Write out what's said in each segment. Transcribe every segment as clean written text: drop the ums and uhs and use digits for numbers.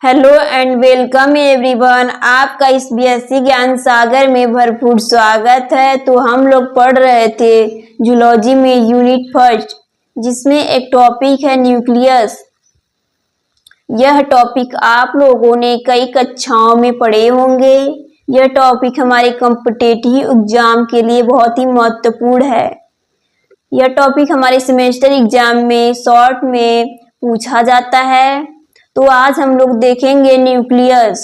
Hello and welcome everyone. आपका इस BSc ज्ञान सागर में भरपूर स्वागत है। तो हम लोग पढ़ रहे थे जूलॉजी में यूनिट फर्स्ट, जिसमें एक टॉपिक है न्यूक्लियस। यह टॉपिक आप लोगों ने कई कक्षाओं में पढ़े होंगे। यह टॉपिक हमारे कॉम्पिटिटिव एग्जाम के लिए बहुत ही महत्वपूर्ण है। यह टॉपिक हमारे सेमेस्टर एग्जाम में शॉर्ट में पूछा जाता है। तो आज हम लोग देखेंगे nucleus.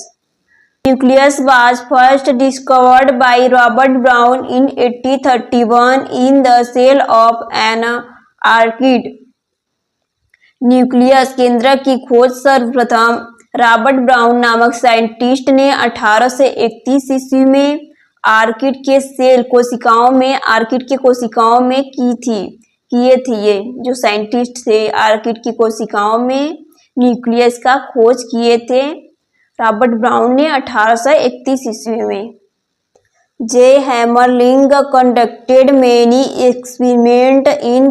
Nucleus was first discovered by Robert Brown in 1831 in the cell of an orchid. Nucleus केंद्रक की खोज सर्वप्रथम रॉबर्ट ब्राउन नामक साइंटिस्ट ने 1831 ईस्वी में आर्किड के सेल कोशिकाओं में किए थे। ये जो साइंटिस्ट थे आर्किड की कोशिकाओं में न्यूक्लियस का खोज किए थे रॉबर्ट ब्राउन ने 1831 ईस्वी में। J Hammerling conducted many experiment in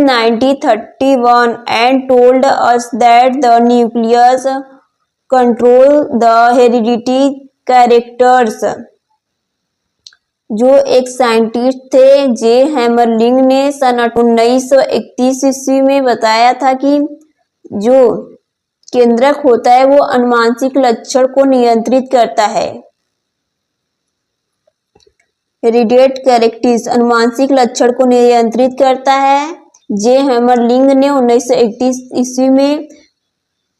1931 and told us that the nucleus control the heredity characters। जो एक साइंटिस्ट थे जे हैमरलिंग ने सन 1931 ईस्वी में बताया था कि जो केंद्रक होता है वो अनुवांशिक लक्षण को नियंत्रित करता है। हेरिडेट कैरेक्टर्स अनुवांशिक लक्षण को नियंत्रित करता है। जे हैमरलिंग ने 1931 ईस्वी में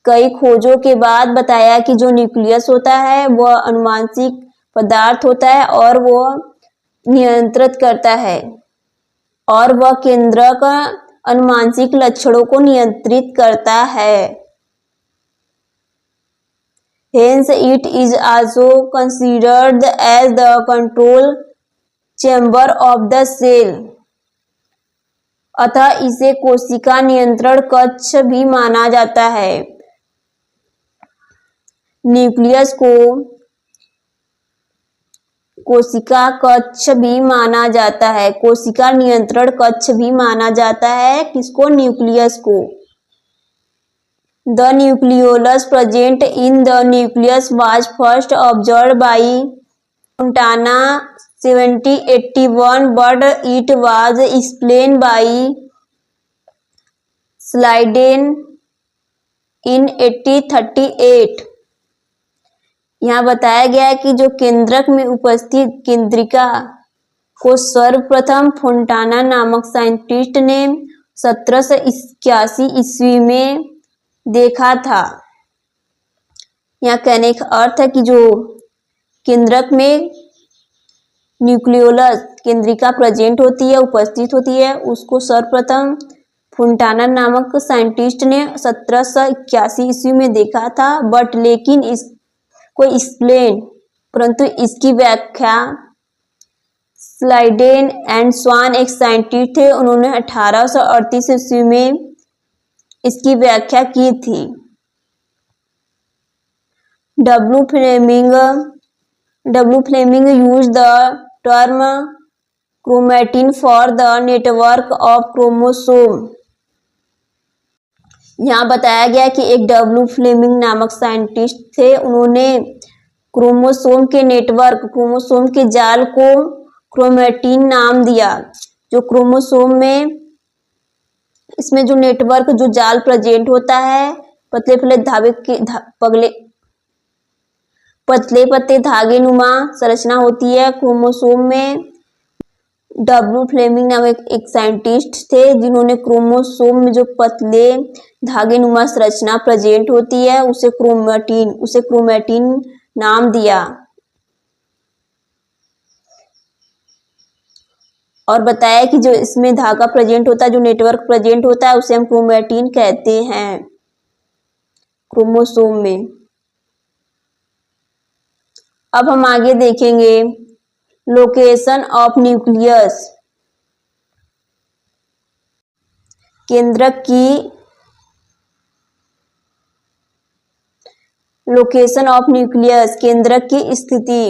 कई खोजों के बाद बताया कि जो न्यूक्लियस होता है वह अनुवांशिक पदार्थ होता है और वह नियंत्रित करता है और वह केंद्रक अनुवांशिक लक्षणों को नियंत्रित करता है। Hence it is also considered as the control chamber of the cell। अतः इसे कोशिका नियंत्रण कक्ष भी माना जाता है। न्यूक्लियस को कोशिका कक्ष भी माना जाता है, कोशिका नियंत्रण कक्ष भी माना जाता है। किसको? न्यूक्लियस को। The nucleolus present in the nucleus was first observed by Fontana 1781 but it was explained by Schleiden in 1838। यहाँ बताया गया है कि जो केंद्रक में उपस्थित केंद्रिका को सर्वप्रथम फोंटाना नामक साइंटिस्ट ने 1781 ईस्वी में देखा था। यहाँ कहने का अर्थ है कि जो केंद्रक में न्यूक्लियोलस केंद्रिका प्रेजेंट होती है, उपस्थित होती है, उसको सर्वप्रथम फोंटाना नामक साइंटिस्ट ने 1781 ईस्वी में देखा था। बट लेकिन इस को एक्सप्लेन परंतु इसकी व्याख्या स्लाइडेन एंड स्वान एक साइंटिस्ट थे, उन्होंने 1838 ईस्वी में इसकी व्याख्या की थी। W Fleming use the term chromatin for the network of chromosome. यहाँ बताया गया कि एक डब्ल्यू फ्लेमिंग नामक साइंटिस्ट थे, उन्होंने क्रोमोसोम के नेटवर्क, क्रोमोसोम के जाल को क्रोमैटिन नाम दिया। जो क्रोमोसोम में इसमें जो नेटवर्क जो जाल प्रेजेंट होता है, पतले पतले धागे नुमा संरचना होती है क्रोमोसोम में। डब्ल्यू फ्लेमिंग नामक एक साइंटिस्ट थे जिन्होंने क्रोमोसोम में जो पतले धागे नुमा संरचना प्रेजेंट होती है उसे क्रोमैटिन नाम दिया और बताया कि जो इसमें धागा प्रेजेंट होता है, जो नेटवर्क प्रेजेंट होता है, उसे हम क्रोमैटिन कहते हैं क्रोमोसोम में। अब हम आगे देखेंगे लोकेशन ऑफ न्यूक्लियस। केंद्रक की लोकेशन ऑफ न्यूक्लियस, केंद्रक की स्थिति।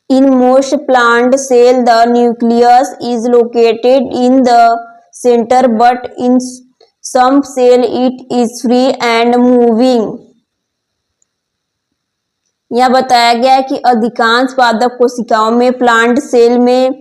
In most plant cell the nucleus is located in the center but in some cell it is free and moving। यह बताया गया है कि अधिकांश पादप कोशिकाओं में प्लांट सेल में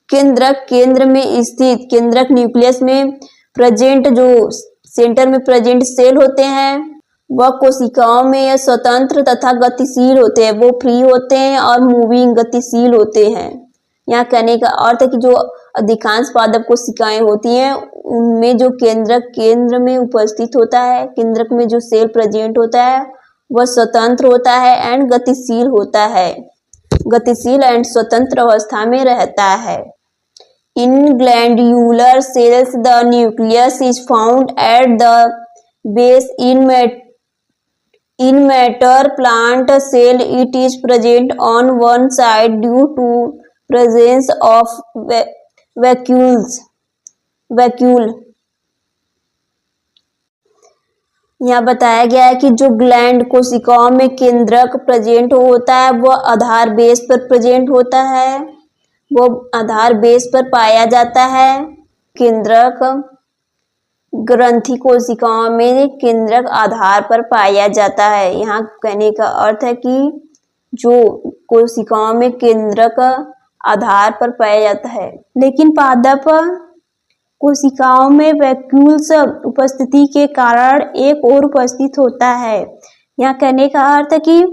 केंद्रक केंद्र में स्थित केंद्रक न्यूक्लियस में प्रेजेंट जो सेंटर में प्रेजेंट सेल होते हैं वह कोशिकाओं में यह स्वतंत्र तथा गतिशील होते हैं, वो फ्री होते हैं और मूविंग गतिशील होते हैं। यहाँ कहने का अर्थ है कि जो अधिकांश पादप कोशिकाएं होती हैं उनमें जो केंद्रक केंद्र में उपस्थित होता है, केंद्रक में जो सेल प्रेजेंट होता है वह स्वतंत्र होता है एंड गतिशील होता है, गतिशील एंड स्वतंत्र अवस्था में रहता है। In glandular cells, the nucleus is found at the base. In mature plant cell, it is present on one side due to presence of vacuole। यहाँ बताया गया है कि जो ग्लैंड कोशिकाओं में केंद्रक प्रेजेंट होता है वह आधार बेस पर प्रेजेंट होता है, वो आधार बेस पर पाया जाता है। केंद्रक ग्रंथि कोशिकाओं में केंद्रक आधार पर पाया जाता है। यहाँ कहने का अर्थ है कि जो कोशिकाओं में केंद्रक आधार पर पाया जाता है, लेकिन पादप कोशिकाओं में वैक्यूल्स उपस्थिति के कारण एक और उपस्थित होता है। यहाँ कहने का अर्थ है कि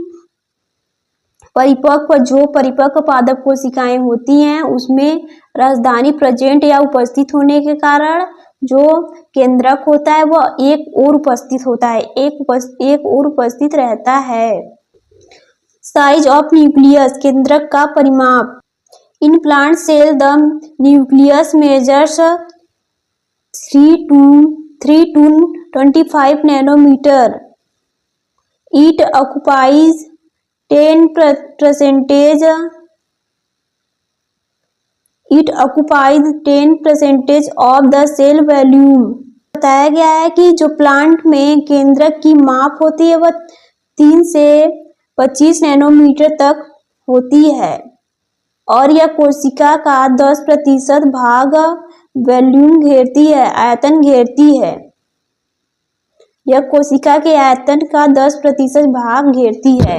परिपक्व पादप कोशिकाएं होती हैं उसमें राजधानी प्रेजेंट या उपस्थित होने के कारण जो केंद्रक होता है वह एक और उपस्थित होता है, एक और उपस्थित रहता है। साइज ऑफ न्यूक्लियस, केंद्रक का परिमाप। In plant cell the nucleus measures 3 to 25 nanometre. It occupies 10% of the cell volume। बताया गया है कि जो प्लांट में केंद्रक की माप होती है वह 3 से 25 नैनोमीटर तक होती है और यह कोशिका का 10% भाग वॉल्यूम घेरती है, आयतन घेरती है। यह कोशिका के आयतन का 10% भाग घेरती है।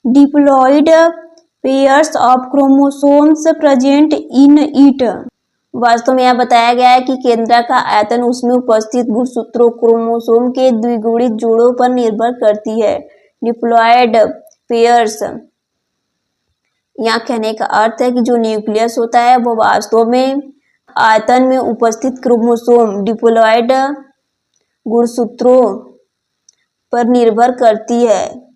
Diploid pairs of chromosomes present in it. वास्तव में यह बताया गया है कि केंद्रक का आयतन उसमें उपस्थित गुणसूत्रों क्रोमोसोम के द्विगुणित जोड़ों पर निर्भर करती है। डिप्लॉयड पेयर्स, यहाँ कहने का अर्थ है कि जो न्यूक्लियस होता है वो वास्तव में आयतन में उपस्थित क्रोमोसोम डिप्लॉयड गुणसूत्रों पर निर्भर करती है।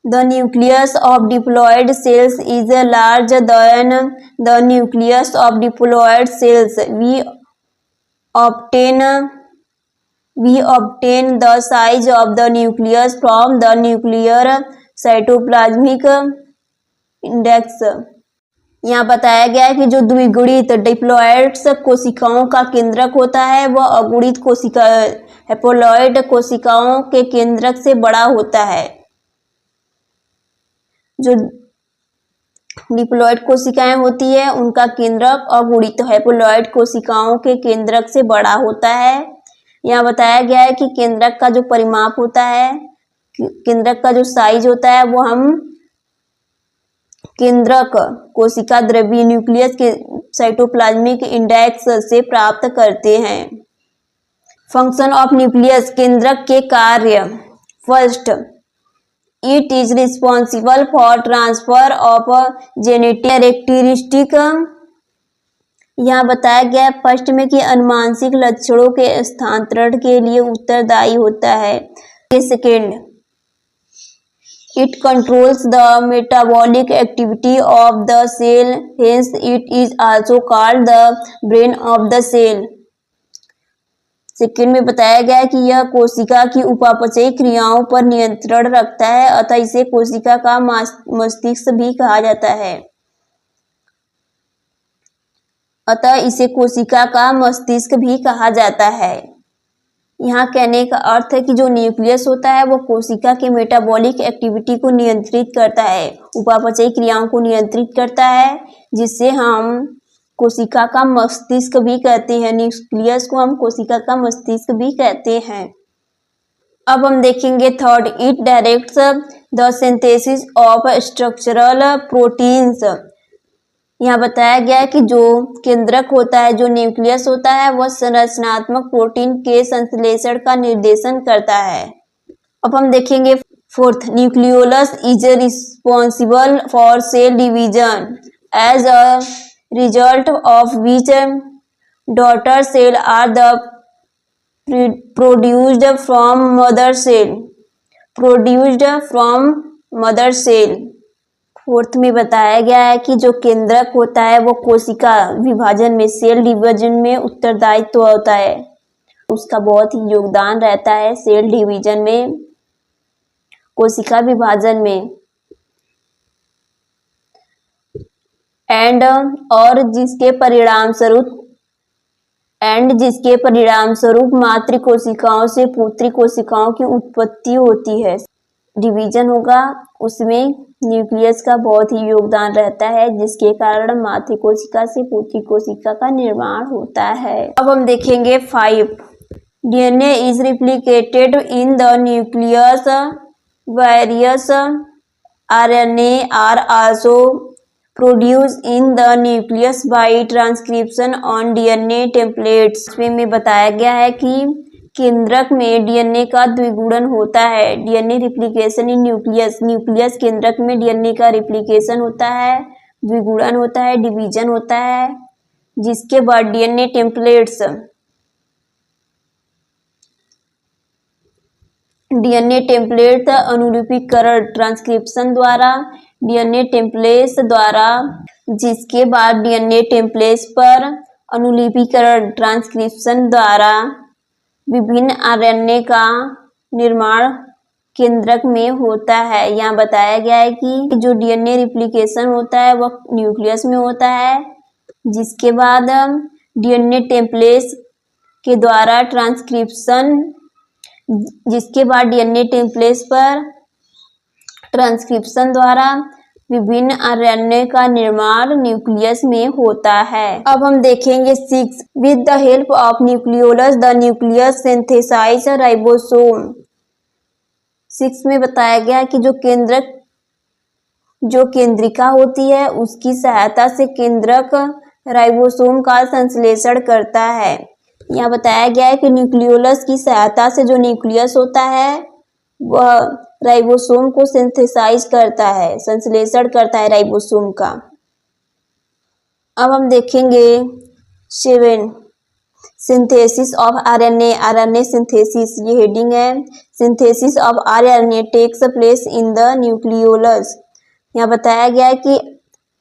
The nucleus of diploid cells is larger than the nucleus of diploid cells. We obtain the size of the nucleus from the nuclear cytoplasmic index। यहाँ बताया गया है कि जो द्विगुणित डिप्लॉयड्स कोशिकाओं का केंद्रक होता है वह अगुणित हैप्लॉयड कोशिकाओं के केंद्रक से बड़ा होता है। जो डिप्लॉयड कोशिकाएं होती है उनका केंद्रक अगुणित हैप्लॉयड कोशिकाओं के केंद्रक से बड़ा होता है। यहाँ बताया गया है कि केंद्रक का जो परिमाप होता है, केंद्रक का जो साइज होता है वो हम केंद्रक कोशिका द्रव्य न्यूक्लियस के साइटोप्लाज्मिक इंडेक्स से प्राप्त करते हैं। फंक्शन ऑफ न्यूक्लियस, केंद्रक के कार्य। First, it is responsible for transfer of genetic characteristic. यहाँ बताया गया फर्स्ट में कि अनुवांशिक लक्षणों के स्थानांतरण के लिए उत्तरदायी होता है। Second, it controls the metabolic activity of the cell, hence it is also called the brain of the cell. Second में बताया गया है कि यह कोशिका की उपापचयी क्रियाओं पर नियंत्रण रखता है, अतः इसे कोशिका का मस्तिष्क भी कहा जाता है। अतः इसे कोशिका का मस्तिष्क भी कहा जाता है। यहाँ कहने का अर्थ है कि जो न्यूक्लियस होता है वो कोशिका के मेटाबॉलिक एक्टिविटी को नियंत्रित करता है, उपापचयी क्रियाओं को नियंत्रित करता है, जिससे हम कोशिका का मस्तिष्क भी कहते हैं। न्यूक्लियस को हम कोशिका का मस्तिष्क भी कहते हैं। अब हम देखेंगे third, it directs the synthesis of structural proteins. यहाँ बताया गया है कि जो केंद्रक होता है, जो न्यूक्लियस होता है, वह संरचनात्मक प्रोटीन के संश्लेषण का निर्देशन करता है। अब हम देखेंगे fourth, nucleolus is responsible for cell division as a result of which daughter cell are the produced from mother cell. Fourth में बताया गया है कि जो केंद्रक होता है वो कोशिका विभाजन में, सेल डिवीजन में उत्तरदायित्व होता है, उसका बहुत ही योगदान रहता है सेल डिवीजन में, कोशिका विभाजन में। और जिसके परिणाम स्वरूप मातृ कोशिकाओं से पुत्री कोशिकाओं की उत्पत्ति होती है। डिवीजन होगा उसमें न्यूक्लियस का बहुत ही योगदान रहता है, जिसके कारण मातृ कोशिका से पुत्री कोशिका का निर्माण होता है। अब हम देखेंगे 5, DNA is replicated in the nucleus, various RNA are also produce in the nucleus by transcription on DNA templates. में बताया गया है कि केंद्रक में डीएनए का द्विगुणन होता है। डीएनए रिप्लिकेशन इन न्यूक्लियस केंद्रक में डीएनए का रिप्लिकेशन होता है, द्विगुणन होता है, डिवीजन होता है, जिसके बाद डीएनए टेम्पलेट अनुलिपीकरण ट्रांसक्रिप्शन द्वारा, डीएनए टेम्पलेट्स द्वारा, जिसके बाद डीएनए टेम्पलेट्स पर अनुलिपीकरण ट्रांसक्रिप्शन द्वारा विभिन्न आरएनए का निर्माण केंद्रक में होता है। यहाँ बताया गया है कि जो डीएनए रिप्लिकेशन होता है वह न्यूक्लियस में होता है, जिसके बाद डीएनए टेम्पलेट्स के द्वारा पर ट्रांसक्रिप्शन द्वारा विभिन्न आरएनए का निर्माण न्यूक्लियस में होता है। अब हम देखेंगे 6, with the help of nucleolus the nucleus synthesize ribosome. 6 में बताया गया कि जो केंद्रिका होती है उसकी सहायता से केंद्रक राइबोसोम का संश्लेषण करता है। यहाँ बताया गया है कि न्यूक्लियोलस की सहायता से जो न्यूक्लियस होता है वह राइबोसोम को सिंथेसाइज करता है, संश्लेषण करता है राइबोसोम का। अब हम देखेंगे 7, synthesis of RNA, RNA synthesis, ये हेडिंग है। Synthesis of RNA takes place in the nucleolus. यहाँ बताया गया है कि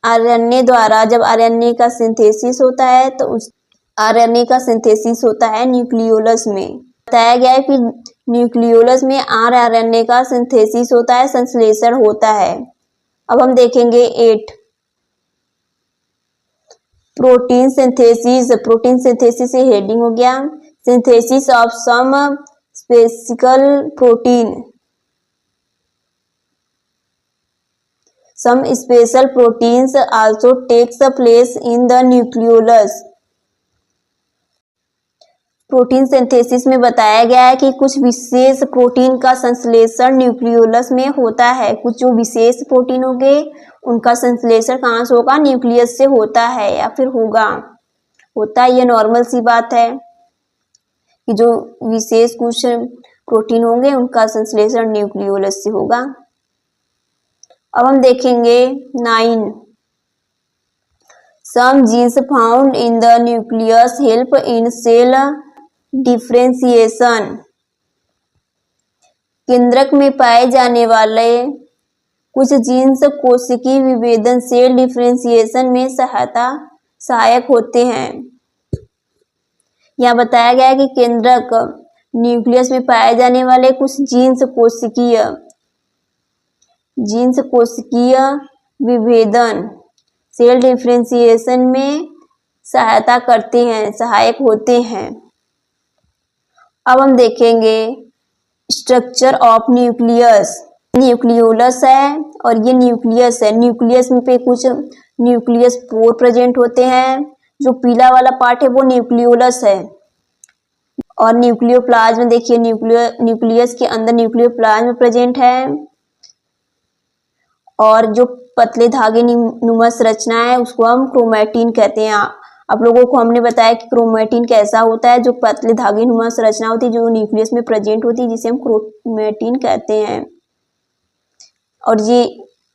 आरएनए द्वारा जब आरएनए का सिंथेसिस होता है तो उस आरएनए का सिंथेसिस होता है न्यूक्लियोलस में। बताया गया है कि न्यूक्लियोलस में आरएनए का सिंथेसिस होता है, संश्लेषण होता है। अब हम देखेंगे 8, प्रोटीन सिंथेसिस। प्रोटीन सिंथेसिस से हेडिंग हो गया। Synthesis of some specific protein, some special proteins also takes place in the nucleolus. Protein synthesis में बताया गया है कि कुछ विशेष प्रोटीन का संश्लेषण न्यूक्लियोलस में होता है। कुछ जो विशेष प्रोटीन होंगे उनका संश्लेषण कहाँ से होगा? न्यूक्लियस से होता है या फिर होता है। ये नॉर्मल सी बात है कि जो विशेष कुछ प्रोटीन होंगे उनका संश्लेषण न्यूक्लियोलस से होगा। अब हम देखेंगे 9, some genes found in the nucleus help in cell differentiation. केंद्रक में पाए जाने वाले कुछ जीन्स कोशिकीय विभेदन सेल डिफरेंशिएशन में सहायक होते हैं। यहाँ बताया गया है कि केंद्रक न्यूक्लियस में पाए जाने वाले कुछ जीन्स कोशिकीय विभेदन सेल डिफरेंशिएशन में सहायता करते हैं, सहायक होते हैं। अब हम देखेंगे स्ट्रक्चर ऑफ न्यूक्लियस। न्यूक्लियोलस है और ये न्यूक्लियस है। न्यूक्लियस में पे कुछ न्यूक्लियस पोर प्रेजेंट होते हैं। जो पीला वाला पार्ट है वो न्यूक्लियोलस है। और न्यूक्लियोप्लाज्म देखिए, न्यूक्लियस के अंदर न्यूक्लियोप्लाज्म प्रेजेंट है। और जो पतले धागे नुमा संरचना है उसको हम क्रोमैटिन कहते हैं। आप लोगों को हमने बताया कि क्रोमैटिन कैसा होता है, जो पतले धागे नुमा संरचना होती है जो न्यूक्लियस में प्रेजेंट होती है, जिसे हम क्रोमैटिन कहते हैं। और ये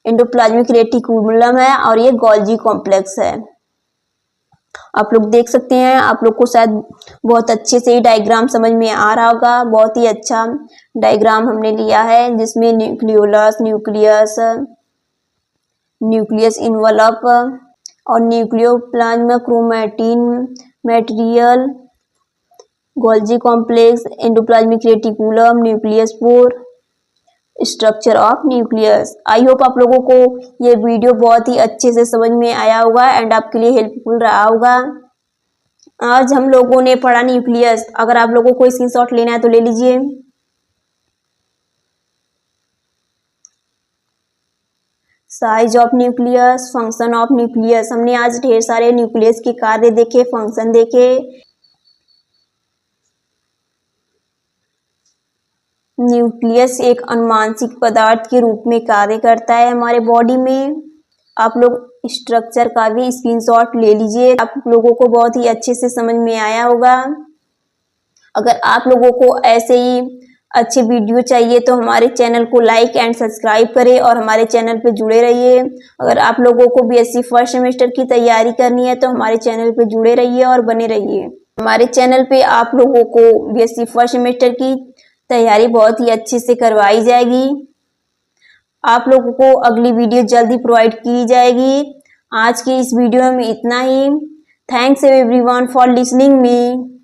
एंडोप्लाज्मिक रेटिकुलम है और ये गोल्जी कॉम्प्लेक्स है। आप लोग देख सकते हैं, आप लोग को शायद बहुत अच्छे से डायग्राम समझ में आ रहा होगा। बहुत ही अच्छा डायग्राम हमने लिया है जिसमें न्यूक्लियोलस, न्यूक्लियस इन्वलप और nucleoplasm, chromatin material, Golgi complex, endoplasmic reticulum, nucleus pore, structure of nucleus. I hope आप लोगों को ये वीडियो बहुत ही अच्छे से समझ में आया होगा एंड आपके लिए हेल्पफुल रहा होगा। आज हम लोगों ने पढ़ा न्यूक्लियस। अगर आप लोगों को स्क्रीनशॉट लेना है तो ले लीजिए। Size of nucleus, function of nucleus. हमने आज ढेर सारे न्यूक्लियस के कार्य देखे, फंक्शन देखे। न्यूक्लियस एक अनुवांशिक पदार्थ के रूप में कार्य करता है हमारे बॉडी में। आप लोग स्ट्रक्चर का भी स्क्रीनशॉट ले लीजिए। आप लोगों को बहुत ही अच्छे से समझ में आया होगा। अगर आप लोगों को ऐसे ही अच्छे वीडियो चाहिए तो हमारे चैनल को लाइक एंड सब्सक्राइब करें और हमारे चैनल पे जुड़े रहिए। अगर आप लोगों को बीएससी फर्स्ट सेमेस्टर की तैयारी करनी है तो हमारे चैनल पे जुड़े रहिए और बने रहिए। हमारे चैनल पे आप लोगों को बीएससी फर्स्ट सेमेस्टर की तैयारी बहुत ही अच्छे से करवाई जाएगी। आप लोगों को अगली वीडियो जल्दी प्रोवाइड की जाएगी। आज की इस वीडियो में इतना ही। Thanks everyone for listening me.